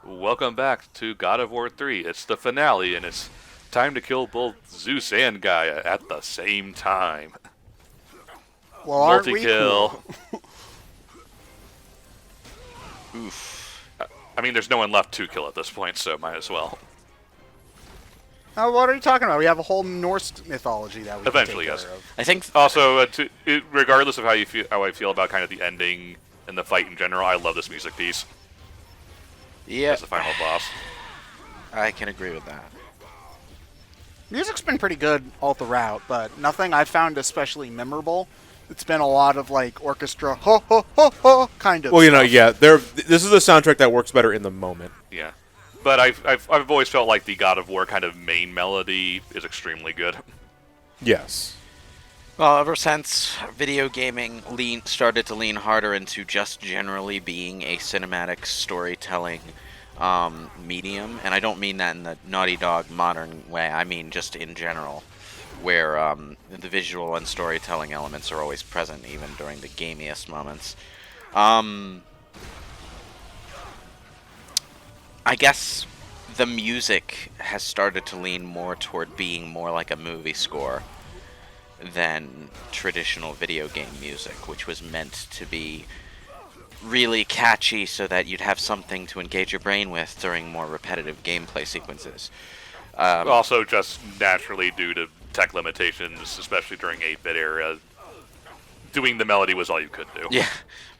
Welcome back to God of War 3. It's the finale, and it's time to kill both Zeus and Gaia at the same time. Well, aren't we Multi-kill. cool? Oof. I mean, there's no one left to kill at this point, so might as well. What are you talking about? We have a whole Norse mythology that we Eventually, can yes. take care of. I think Also, regardless of how I feel about kind of the ending and the fight in general, I love this music piece yeah, as the final boss. I can agree with that. Music's been pretty good all throughout, but nothing I've found especially memorable. It's been a lot of like orchestra, ho ho ho ho, kind of. Well, stuff. yeah, this is a soundtrack that works better in the moment. Yeah. But I've always felt like the God of War kind of main melody is extremely good. Yes. Well, ever since video gaming started to lean harder into just generally being a cinematic storytelling medium, and I don't mean that in the Naughty Dog modern way, I mean just in general, where the visual and storytelling elements are always present even during the gamiest moments. I guess the music has started to lean more toward being more like a movie score than traditional video game music, which was meant to be really catchy so that you'd have something to engage your brain with during more repetitive gameplay sequences. Also, just naturally due to tech limitations, especially during 8-bit era, doing the melody was all you could do. Yeah,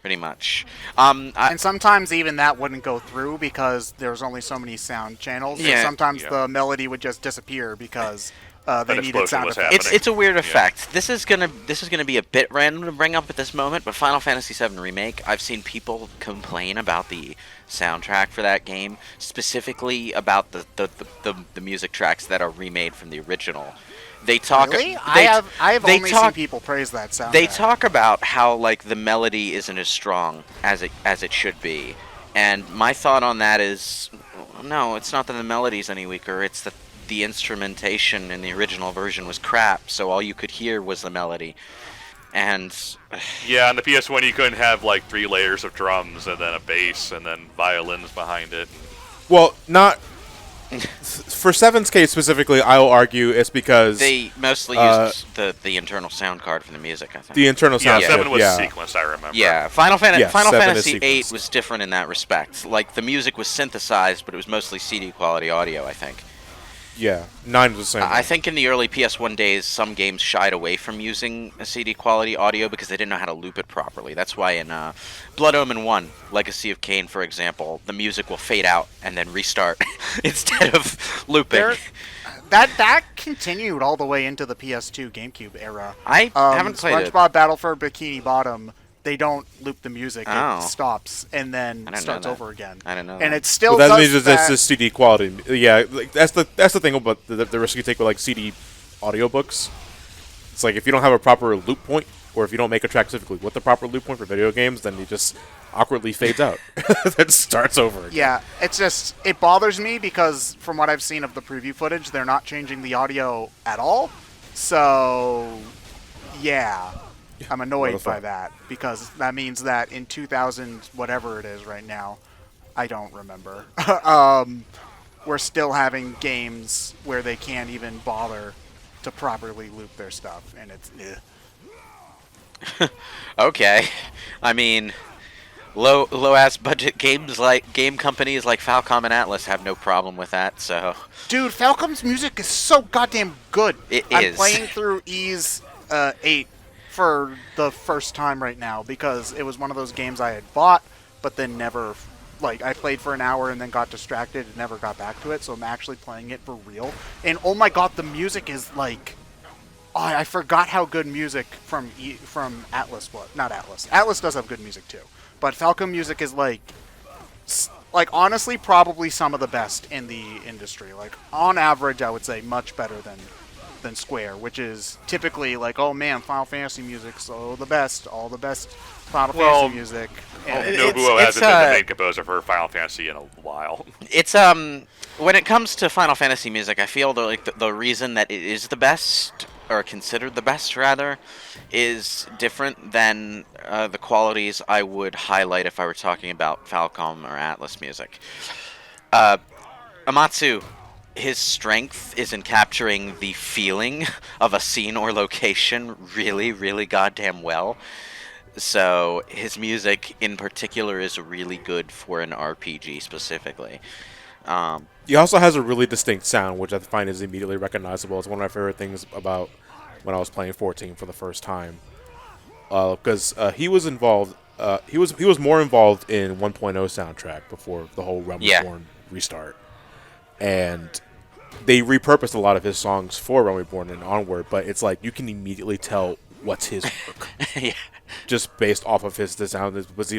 pretty much. And sometimes even that wouldn't go through because there's only so many sound channels. Yeah. So sometimes Yeah. the melody would just disappear because they An needed explosion sound was effects. happening. It's a weird effect. This is gonna be a bit random to bring up at this moment, but Final Fantasy VII Remake, I've seen people complain about the soundtrack for that game, specifically about the music tracks that are remade from the original. They talk. Really? I have they only talk, seen people praise that sound. They talk about how like the melody isn't as strong as it should be, and my thought on that is, no, it's not that the melody's any weaker. It's that the instrumentation in the original version was crap, so all you could hear was the melody. And Yeah, on the PS1 you couldn't have like 3 layers of drums and then a bass and then violins behind it. Well, not for Seven's case specifically. I will argue it's because they mostly used the internal sound card for the music, I think. the internal Yeah, sound. 7 was yeah. sequenced, I remember. Yeah, Final Fantasy 7 is VIII sequenced. was different in that respect. Like, the music was synthesized, but it was mostly CD quality audio, I think. Yeah, 9 was the same. I think in the early PS1 days, some games shied away from using a CD quality audio because they didn't know how to loop it properly. That's why in Blood Omen 1, Legacy of Kain, for example, the music will fade out and then restart instead of looping. That continued all the way into the PS2 GameCube era. I haven't played it. SpongeBob Battle for Bikini Bottom. They don't loop the music. Oh. It stops and then I didn't know starts that. over again. I didn't know And that. it still Well, that does means that. it's just CD quality. Yeah, like, that's the thing about the risk you take with like CD audiobooks. It's like if you don't have a proper loop point, or if you don't make a track specifically with the proper loop point for video games, then it just awkwardly fades out. Then starts over again. Yeah, it's just it bothers me because from what I've seen of the preview footage, they're not changing the audio at all. So, yeah, I'm annoyed by that because that means that in 2000 whatever it is right now, I don't remember. We're still having games where they can't even bother to properly loop their stuff, and it's Okay. I mean, low ass budget game companies like Falcom and Atlas have no problem with that, so Dude, Falcom's music is so goddamn good. I'm is. playing through Ys 8 for the first time right now because it was one of those games I had bought, but then never, like, I played for an hour and then got distracted and never got back to it, so I'm actually playing it for real. And oh my god, the music is like... Oh, I forgot how good music from Atlas was. Not Atlas. Atlas does have good music too. But Falcom music is like honestly probably some of the best in the industry. Like on average, I would say much better than Square, which is typically like, oh man, Final Fantasy music's all the best Final Fantasy music. And Nobuo hasn't been the main composer for Final Fantasy in a while. it's when it comes to Final Fantasy music, I feel the reason that it is the best, or considered the best rather, is different than the qualities I would highlight if I were talking about Falcom or Atlas music. Amatsu, his strength is in capturing the feeling of a scene or location really, really goddamn well. So his music in particular is really good for an RPG specifically. He also has a really distinct sound, which I find is immediately recognizable. It's one of my favorite things about when I was playing 14 for the first time, because he was involved. He was more involved in 1.0 soundtrack before the whole Realm Reborn restart, and they repurposed a lot of his songs for Realm Reborn and onward. But it's like you can immediately tell what's his work, Yeah. just based off of the sound. Was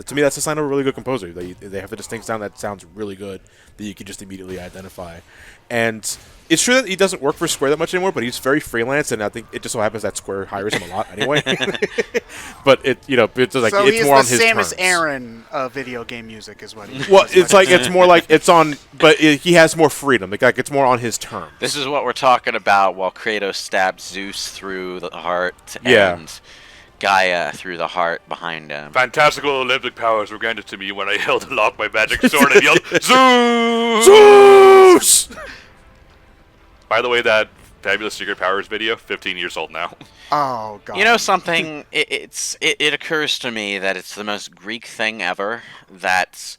to me, that's a sign of a really good composer. They have a distinct sound that sounds really good that you can just immediately identify. And it's true that he doesn't work for Square that much anymore, but he's very freelance, and I think it just so happens that Square hires him a lot anyway. But it's like So it's he's more the on his Samus terms. Aran of video game music, is what he. Well, it's like it's more like it's on, but he has more freedom. Like it's more on his terms. This is what we're talking about while Kratos stabs Zeus through the heart Yeah. and Gaia through the heart behind him. Fantastical Olympic powers were granted to me when I held aloft my magic sword and yelled, Zeus! Zeus! By the way, that Fabulous Secret Powers video, 15 years old now. Oh god. You know something? It occurs to me that it's the most Greek thing ever that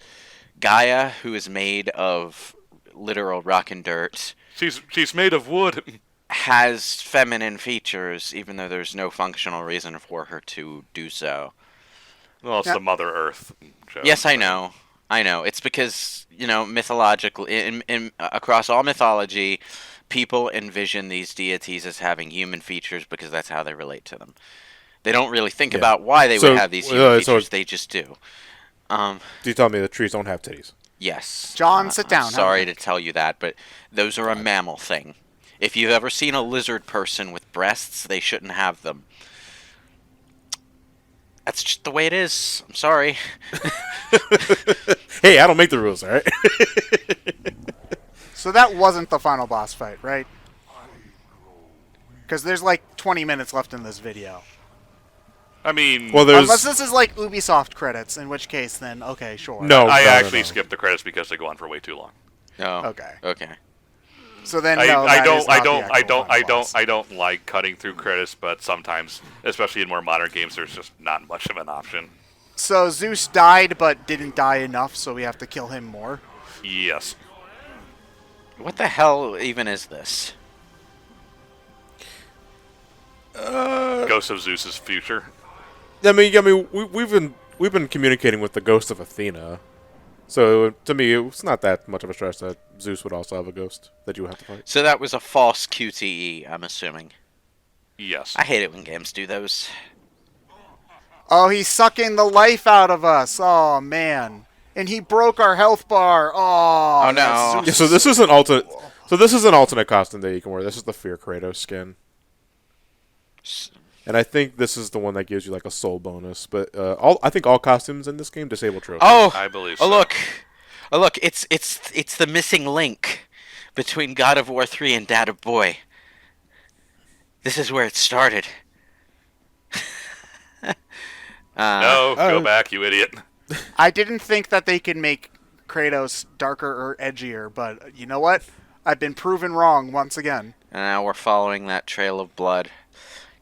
Gaia, who is made of literal rock and dirt, She's made of wood. has feminine features, even though there's no functional reason for her to do so. Well, it's Yeah. the Mother Earth show. Yes, I know. It's because, mythological in across all mythology, people envision these deities as having human features because that's how they relate to them. They don't really think about why they would have these human features. They just do. Do you tell me the trees don't have titties? Yes. John, sit down. I'm sorry to tell you that, but those are a mammal thing. If you've ever seen a lizard person with breasts, they shouldn't have them. That's just the way it is. I'm sorry. Hey, I don't make the rules, all right? So that wasn't the final boss fight, right? Because there's like 20 minutes left in this video. I mean, Well, there's Unless this is like Ubisoft credits, in which case then, okay, sure. no. I no, actually no. skipped the credits because they go on for way too long. No. Okay. Okay. So then, no, that is not the actual final boss. I don't like cutting through credits, but sometimes, especially in more modern games, there's just not much of an option. So Zeus died, but didn't die enough, so we have to kill him more. Yes. What the hell even is this? Ghost of Zeus's future. I mean, we've been communicating with the ghost of Athena, so to me, it's not that much of a stretch that Zeus would also have a ghost that you would have to fight. So that was a false QTE, I'm assuming. Yes. I hate it when games do those. Oh, he's sucking the life out of us. Oh, man. And he broke our health bar. Oh, Oh, no. that's Yeah, Zeus. so this is an alternate. So this is an alternate costume that you can wear. This is the Fear Kratos skin, and I think this is the one that gives you like a soul bonus. But I think all costumes in this game disable trophies. Oh, I believe oh so. look, oh look! It's the missing link between God of War 3 and Dad of Boy. This is where it started. No, go back, you idiot. I didn't think that they could make Kratos darker or edgier, but you know what? I've been proven wrong once again. And now we're following that trail of blood.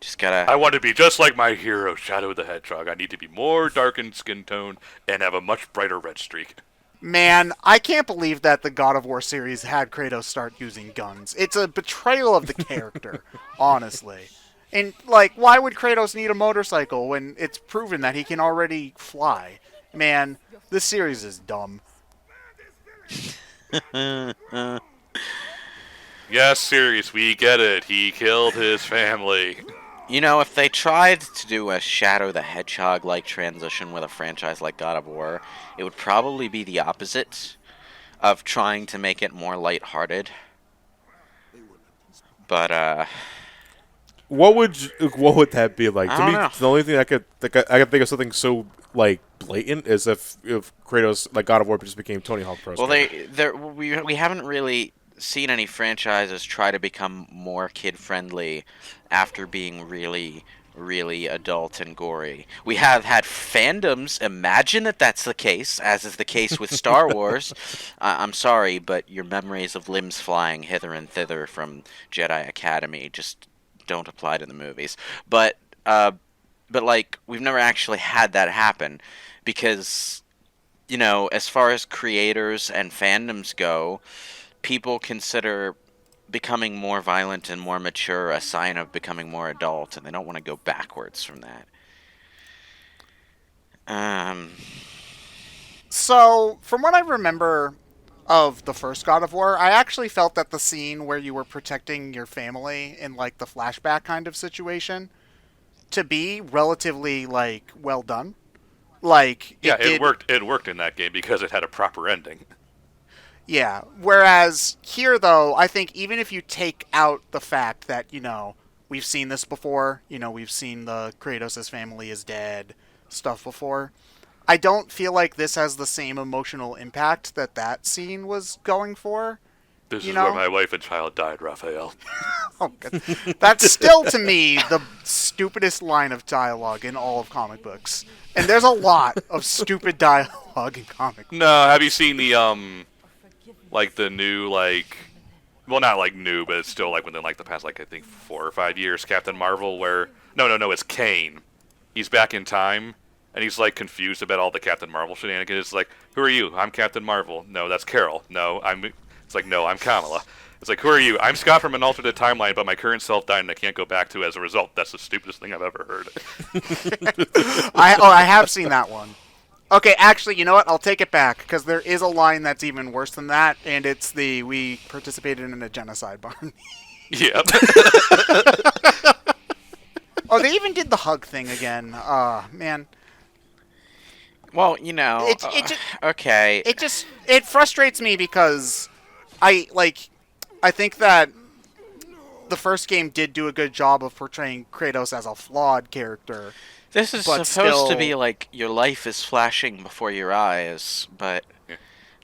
Just gotta. I want to be just like my hero, Shadow the Hedgehog. I need to be more darkened skin tone and have a much brighter red streak. Man, I can't believe that the God of War series had Kratos start using guns. It's a betrayal of the character, honestly. And, like, why would Kratos need a motorcycle when it's proven that he can already fly? Man, this series is dumb. Yes, serious, we get it. He killed his family. You know, if they tried to do a Shadow the Hedgehog-like transition with a franchise like God of War, it would probably be the opposite of trying to make it more lighthearted. But, What would that be like? I To don't me, know. the only thing I could think of something so like blatant is if Kratos like God of War just became Tony Hawk Pro. well, we haven't really seen any franchises try to become more kid-friendly after being really, really adult and gory. We have had fandoms imagine that that's the case, as is the case with Star Wars. I'm sorry, but your memories of limbs flying hither and thither from Jedi Academy just don't apply to the movies. But like, we've never actually had that happen because, as far as creators and fandoms go, people consider becoming more violent and more mature a sign of becoming more adult, and they don't want to go backwards from that. So, from what I remember of the first God of War, I actually felt that the scene where you were protecting your family in like the flashback kind of situation to be relatively like well done. Like Yeah, did, it worked. It worked in that game because it had a proper ending. Yeah. Whereas here, though, I think even if you take out the fact that, we've seen this before, we've seen the Kratos' family is dead stuff before, I don't feel like this has the same emotional impact that scene was going for. This You is know? where my wife and child died, Raphael. Oh, God. That's still, to me, the stupidest line of dialogue in all of comic books. And there's a lot of stupid dialogue in comic books. No, have you seen the like the new well, not like new, but it's still like within like the past I think 4 or 5 years, Captain Marvel, where no, it's Kane. He's back in time, and he's like confused about all the Captain Marvel shenanigans. It's like, who are you? I'm Captain Marvel. No, that's Carol. No, It's like, no, I'm Kamala. It's like, who are you? I'm Scott from an alternate timeline, but my current self died and I can't go back to as a result. That's the stupidest thing I've ever heard. I have seen that one. Okay, actually, you know what? I'll take it back, because there is a line that's even worse than that, and it's we participated in a genocide bomb. Yep. Oh, they even did the hug thing again. Man. Well, okay. It frustrates me because I think that the first game did do a good job of portraying Kratos as a flawed character. This is but supposed to still- be like your life is flashing before your eyes, but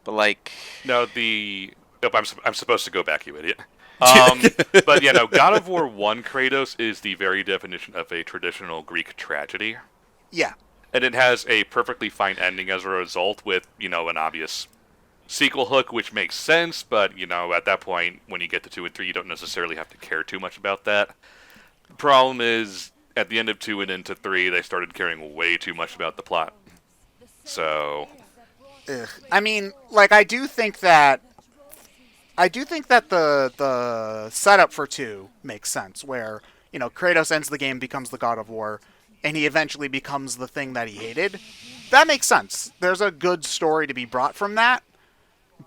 like, No, Nope, I'm supposed to go back, you idiot. But yeah, no, God of War 1 Kratos is the very definition of a traditional Greek tragedy. Yeah. And it has a perfectly fine ending as a result with, an obvious sequel hook, which makes sense, but, at that point, when you get to 2 and 3, you don't necessarily have to care too much about that. The problem is, at the end of 2 and into 3, they started caring way too much about the plot. So... Ugh. I mean, I do think that the setup for 2 makes sense, where, Kratos ends the game, becomes the God of War, and he eventually becomes the thing that he hated. That makes sense. There's a good story to be brought from that,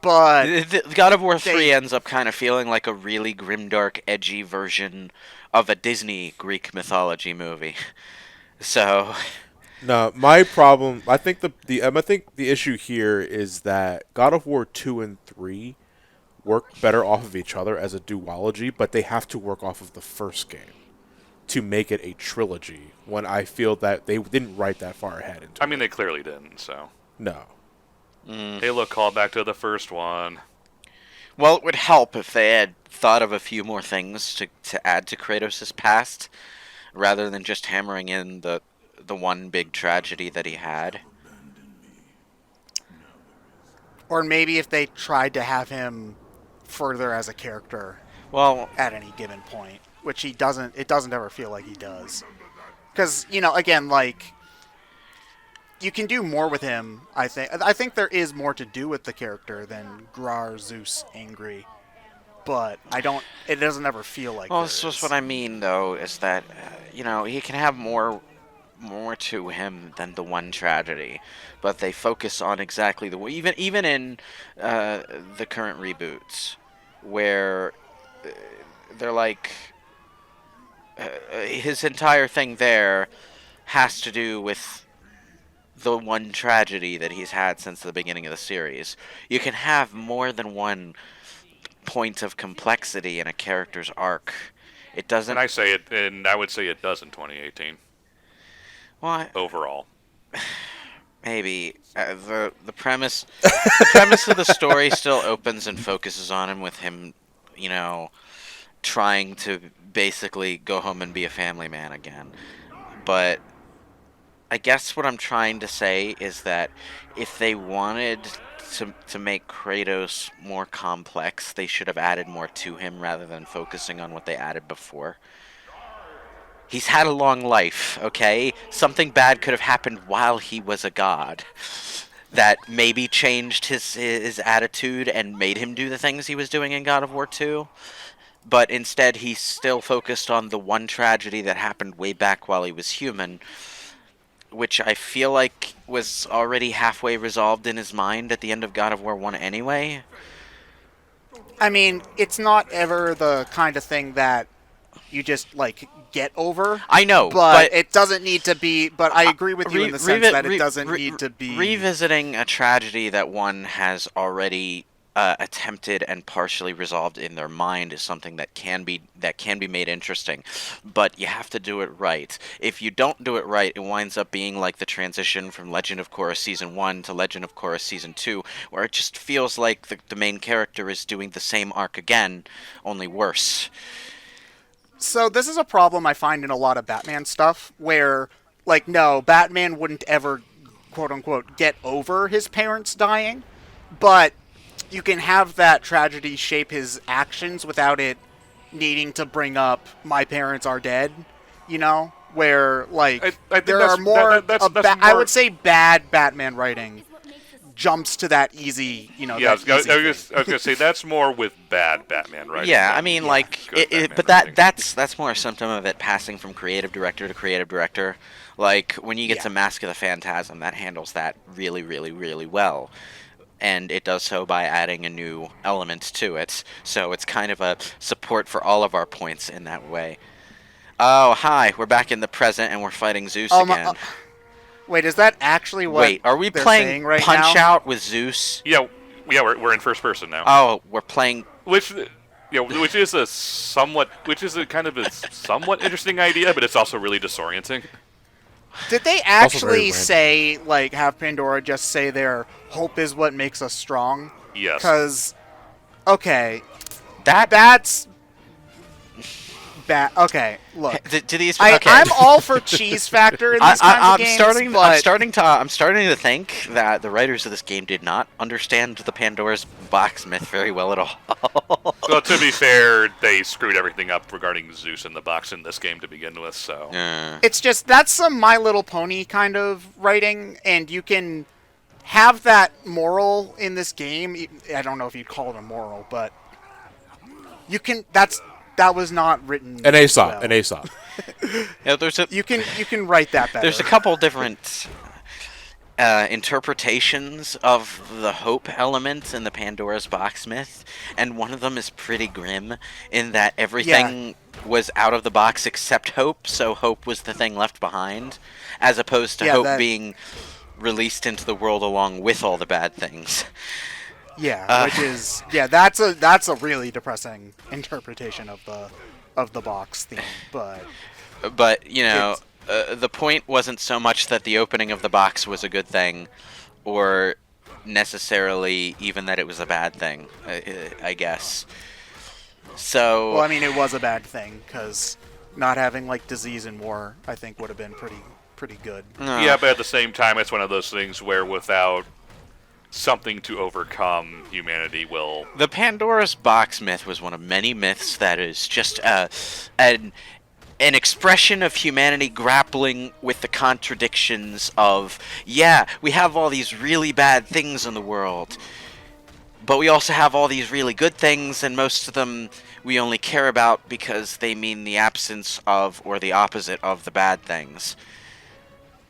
but... the God of War 3 ends up kind of feeling like a really grimdark, edgy version of a Disney Greek mythology movie. So... No, my problem. I think I think the issue here is that God of War 2 and 3 work better off of each other as a duology, but they have to work off of the first game to make it a trilogy. When I feel that they didn't write that far ahead into I mean, they clearly didn't, so... No. Hey, look, call back to the first one. Well, it would help if they had thought of a few more things to add to Kratos' past, rather than just hammering in the one big tragedy that he had. Or maybe if they tried to have him further as a character Well, at any given point, which it doesn't ever feel like he does. Because, again, you can do more with him, I think. I think there is more to do with the character than Grar, Zeus, angry. But it doesn't ever feel like well, there that's just is. what I mean, though, is that, he can have more to him than the one tragedy, but they focus on exactly even in the current reboots, where they're like his entire thing there has to do with the one tragedy that he's had since the beginning of the series. You can have more than one point of complexity in a character's arc. It doesn't. And I would say it does in 2018. Well, Overall. maybe the premise of the story still opens and focuses on him, with him, trying to basically go home and be a family man again. but I guess what I'm trying to say is that if they wanted to make Kratos more complex, they should have added more to him rather than focusing on what they added before. He's had a long life, okay? Something bad could have happened while he was a god that maybe changed his attitude and made him do the things he was doing in God of War 2. But instead, he's still focused on the one tragedy that happened way back while he was human, which I feel like was already halfway resolved in his mind at the end of God of War 1 anyway. I mean, it's not ever the kind of thing that you just, like, get over. I know, but it doesn't need to be. But I agree with you in the sense that it doesn't need to be. Revisiting a tragedy that one has already attempted and partially resolved in their mind is something that can be made interesting, but you have to do it right. If you don't do it right, it winds up being like the transition from Legend of Korra Season 1 to Legend of Korra Season 2, where it just feels like the main character is doing the same arc again, only worse. So this is a problem I find in a lot of Batman stuff, where, like, no, Batman wouldn't ever, quote-unquote, get over his parents dying, but you can have that tragedy shape his actions without it needing to bring up, my parents are dead, you know? Where, like, I think there are more, I would say bad Batman writing jumps to that easy, you know. Yeah, that I was gonna say that's more with bad Batman, right? Yeah, I mean, like, but that's more a symptom of it passing from creative director to creative director. Like, when you get to Mask of the Phantasm, that handles that really, really, really well. And it does so by adding a new element to it. So it's kind of a support for all of our points in that way. Oh, hi, we're back in the present and we're fighting Zeus again. Wait, is that actually what Wait, are we they're playing saying right Punch-Out with Zeus? Yeah, we're in first person now. Oh, we're playing... Which is a somewhat interesting idea, but it's also really disorienting. Did they actually say, like, have Pandora just say their hope is what makes us strong? Yes. Because, okay, that's... Okay, look. Do these? Okay. Okay. I'm all for cheese factor in these kinds of games. I'm starting to think that the writers of this game did not understand the Pandora's box myth very well at all. Well, to be fair, they screwed everything up regarding Zeus in the box in this game to begin with. So it's just that's some My Little Pony kind of writing, and you can have that moral in this game. I don't know if you'd call it a moral, but you can. That was not written. An Aesop. Well. An Aesop. Yeah, you can write that better. There's a couple different interpretations of the hope element in the Pandora's box myth, and one of them is pretty grim in that everything was out of the box except hope, so hope was the thing left behind, as opposed to hope being released into the world along with all the bad things. Yeah, which is that's a really depressing interpretation of the box theme, but you know, the point wasn't so much that the opening of the box was a good thing, or necessarily even that it was a bad thing. I guess. So. Well, I mean, it was a bad thing because not having like disease and war, I think, would have been pretty good. Yeah, but at the same time, it's one of those things where without something to overcome, humanity will... The Pandora's box myth was one of many myths that is just an expression of humanity grappling with the contradictions of, yeah, we have all these really bad things in the world, but we also have all these really good things, and most of them we only care about because they mean the absence of or the opposite of the bad things.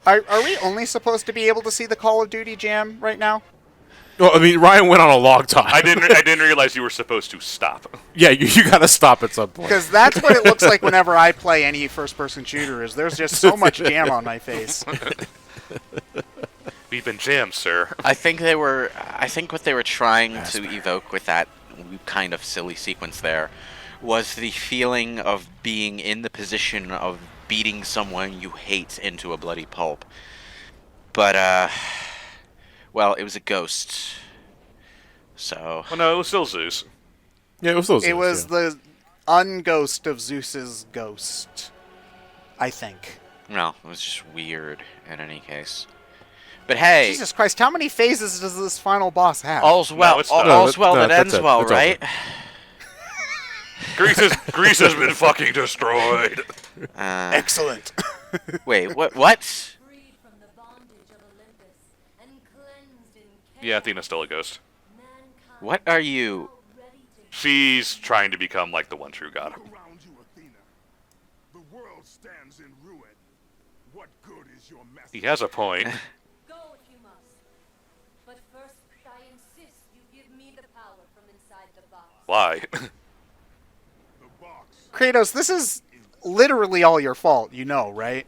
Are we only supposed to be able to see the Call of Duty jam right now? Well, I mean, Ryan went on a long time. I didn't realize you were supposed to stop. Yeah, you gotta stop at some point. Because that's what it looks like whenever I play any first-person shooter. There's just so much jam on my face. We've been jammed, sir. I think what they were trying to evoke with that kind of silly sequence there was the feeling of being in the position of beating someone you hate into a bloody pulp. But well, it was a ghost. So. Well, no, it was still Zeus. Yeah, it was still Zeus. It was the unghost of Zeus's ghost, I think. No, it was just weird in any case. But hey, Jesus Christ, how many phases does this final boss have? all's well. it's not. All's well No, that that's ends it. well, It's right? Greece has been fucking destroyed. Excellent. Wait, what? Freed from the bondage of Olympus and cleansed in Yeah, Athena's still a ghost. mankind What are you? ready to She's trying to become like the one true god. Around you, Athena. The world stands in ruin. What good is your message? He has a point. go if you must. But first, I insist you give me the power from inside the box. Why? The box. Kratos, this is literally all your fault, you know, right?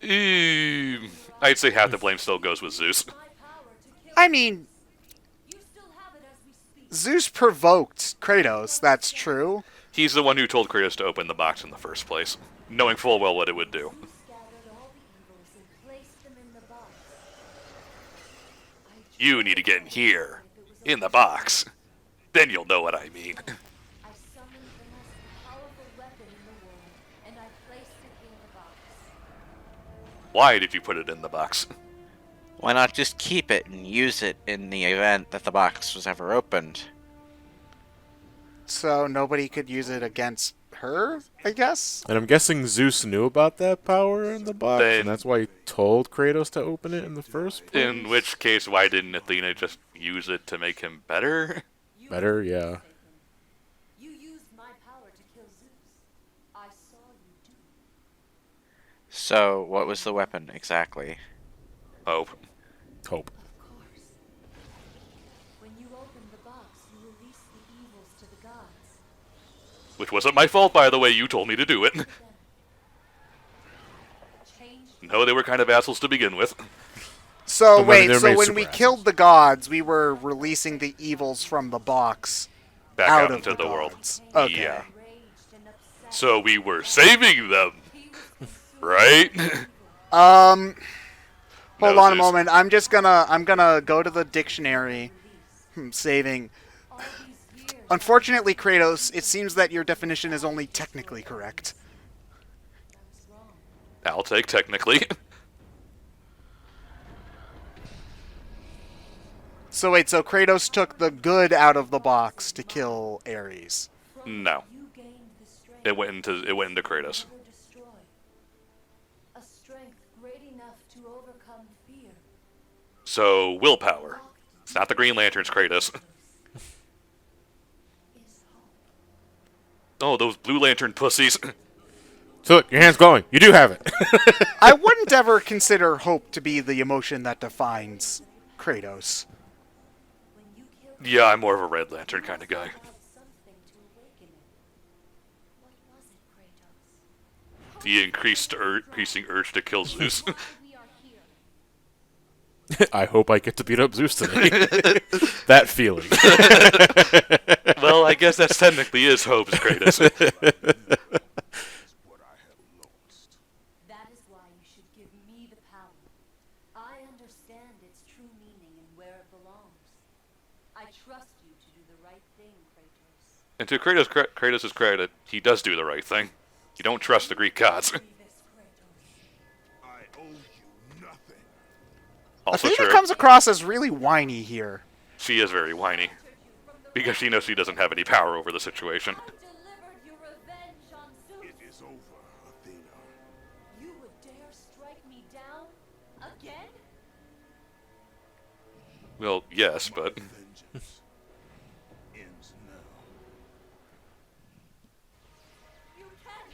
I'd say half the blame still goes with Zeus. My power to kill I mean, you still have it as we speak. Zeus provoked Kratos, that's true. He's the one who told Kratos to open the box in the first place, knowing full well what it would do. You scattered all the evils and placed them in the box. You need to get in here, in the box. Then you'll know what I mean. I summoned the most powerful weapon in the world, and I placed it in the box. Why did you put it in the box? Why not just keep it and use it in the event that the box was ever opened? So nobody could use it against her, I guess? And I'm guessing Zeus knew about that power in the box, Then- and that's why he told Kratos to open it in the first place. In which case, why didn't Athena just use it to make him better? You Better, yeah. You used my power to kill Zeus. I saw you do. So, what was the weapon exactly? Oh, Hope. Of course. When you opened the box, you released the evils to the gods. which wasn't my fault, by the way. You told me to do it. Changed No, they were kind of assholes to begin with. So And when wait, they're so made when super we assholes. killed the gods, we were releasing the evils from the box Back out out of into the world. gods. Okay. Yeah. enraged and upset. So we were saving them, He was consumed right? Hold No, on a Zeus. moment. I'm gonna go to the dictionary. Saving. all these years. Unfortunately, Kratos, it seems that your definition is only technically correct. I was wrong. I'll take technically. So wait, so Kratos took the good out of the box to kill Ares. No, You gained the strength it went into Kratos. to destroy. A strength great enough to overcome fear. So willpower. It's not the Green Lantern's Kratos. Is hope. Oh, those Blue Lantern pussies. So look, your hand's glowing. You do have it. I wouldn't ever consider hope to be the emotion that defines Kratos. When you killed Yeah, I'm more of a Red Lantern kind of guy. allowed something to awaken it. What was it, Kratos? The increasing urge to kill Zeus. Why we are here. I hope I get to beat up Zeus today. That feeling. Well, I guess that's technically is Hope's Kratos. What I have lost. That is why you should give me the power. I understand its true meaning and where it belongs. I trust you to do the right thing, Kratos. And to Kratos' credit, he does do the right thing. You don't trust the Greek gods. Do this, Kratos. I owe you nothing. Also Athena true. comes across as really whiny here. She is very whiny. Because she knows she doesn't have any power over the situation. I delivered your revenge on Zeus. It is over, Athena. You would dare strike me down? Again? Well, yes, but Vengeance ends now. You can't.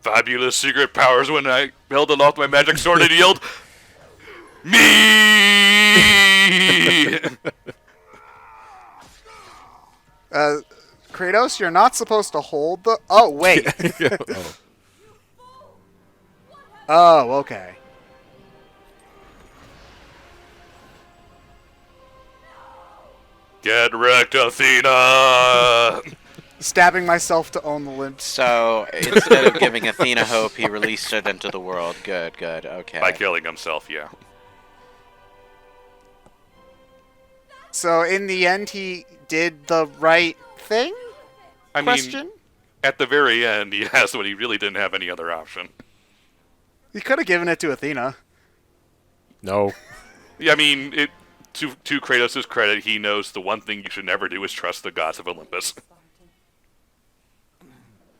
fabulous secret powers when I held aloft my magic sword and yelled, Me! Kratos, you're not supposed to hold the... Oh, wait. Oh. Oh, okay. Get wrecked, Athena! Stabbing myself to own the limbs. So, instead of giving Athena hope, he released it into the world. Good, okay. By killing himself, yeah. So in the end, he did the right thing? I mean, Question? at the very end, yes, when he really didn't have any other option. You could have given it to Athena. No. Yeah, I mean, to Kratos' credit, he knows the one thing you should never do is trust the gods of Olympus.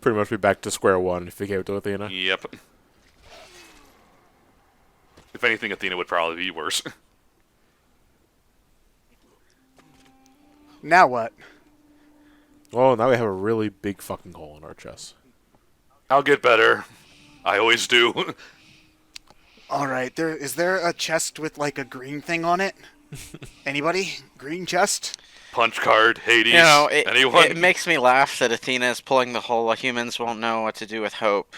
Pretty much be back to square one if he gave it to Athena. Yep. If anything, Athena would probably be worse. Now what? Oh, now we have a really big fucking hole in our chest. I'll get better. I always do. All right, is there a chest with like a green thing on it? Anybody? Green chest? Punch card, Hades, You know, anyone? it makes me laugh that Athena is pulling the whole humans won't know what to do with hope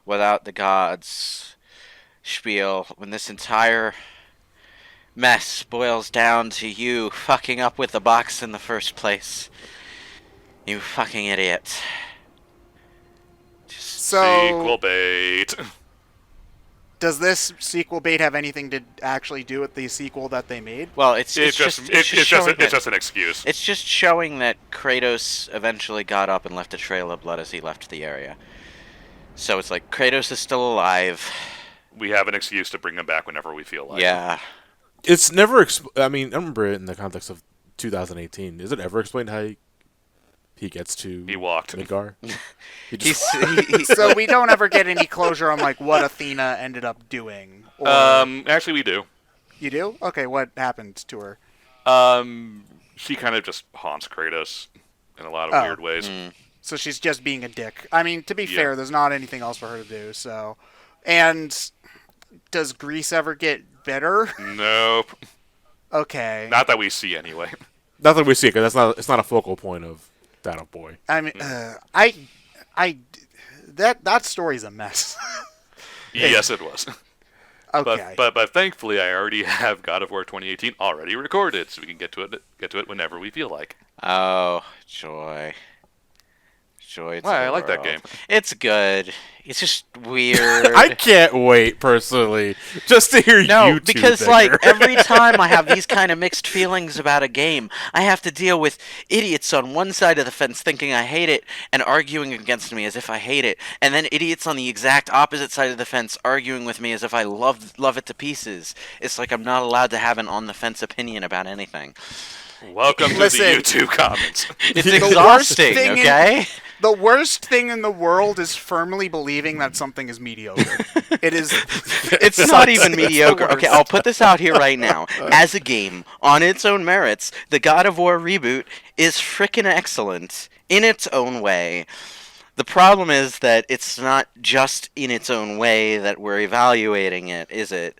without the gods spiel when this entire mess boils down to you fucking up with the box in the first place. You fucking idiot. So, Sequel bait. does this sequel bait have anything to actually do with the sequel that they made? Well, it's It's just just an excuse. It's just showing that Kratos eventually got up and left a trail of blood as he left the area. So it's like Kratos is still alive. We have an excuse to bring him back whenever we feel like. Yeah. It's never. I mean, I remember it in the context of 2018. Is it ever explained how he gets to He walked. Midgar? He just, So we don't ever get any closure on like what Athena ended up doing. Or... Actually, we do. You do? Okay, what happened to her? She kind of just haunts Kratos in a lot of Oh. weird ways. So she's just being a dick. I mean, to be Yeah. fair, there's not anything else for her to do. So, and does Greece ever get better? Nope. Okay. Not that we see anyway. not that we see it, because it's not a focal point of that boy. I mean, that story's a mess. Yes, it was. Okay. But thankfully, I already have God of War 2018 already recorded, so we can get to it whenever we feel like. Oh, joy. Joy. to Why, the I like that world. game. It's good. It's just weird. I can't wait, personally, just to hear No, you two because bicker. like every time I have these kind of mixed feelings about a game, I have to deal with idiots on one side of the fence thinking I hate it and arguing against me as if I hate it, and then idiots on the exact opposite side of the fence arguing with me as if I love it to pieces. It's like I'm not allowed to have an on the fence opinion about anything. Welcome to Listen. the YouTube comments. It's The worst exhausting, thing in- okay? The worst thing in the world is firmly believing that something is mediocre. It is. It's not even the mediocre. Okay, worst. I'll put this out here right now. As a game, on its own merits, the God of War reboot is frickin' excellent in its own way. The problem is that it's not just in its own way that we're evaluating it, is it?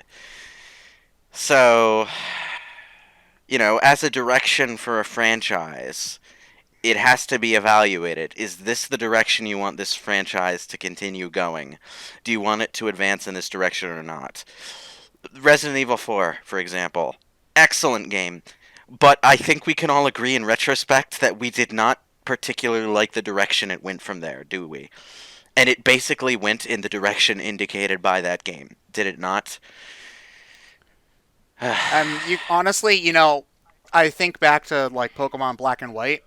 So, you know, as a direction for a franchise, it has to be evaluated. Is this the direction you want this franchise to continue going? Do you want it to advance in this direction or not? Resident Evil 4, for example. Excellent game. But I think we can all agree in retrospect that we did not particularly like the direction it went from there, do we? And it basically went in the direction indicated by that game. Did it not? Honestly, you know, I think back to like Pokemon Black and White,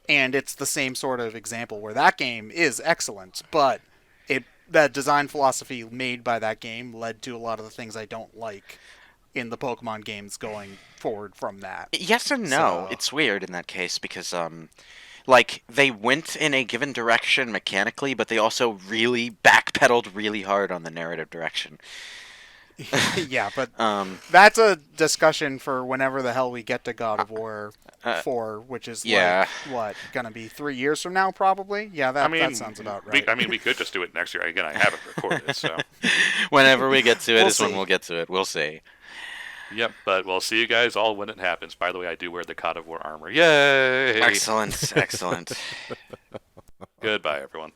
and it's the same sort of example where that game is excellent, but that design philosophy made by that game led to a lot of the things I don't like in the Pokemon games going forward from that. Yes and no. So- It's weird in that case because, like, they went in a given direction mechanically, but they also really backpedaled really hard on the narrative direction. Yeah, but Um, that's a discussion for whenever the hell we get to God of War 4, which is yeah. like, what, gonna be 3 years from now, probably? Yeah, that sounds about right. We could just do it next year. Again, I haven't recorded, so. Whenever we get to it We'll is when see. we'll get to it. We'll see. Yep, but we'll see you guys all when it happens. By the way, I do wear the God of War armor. Yay! Excellent, excellent. Goodbye, everyone.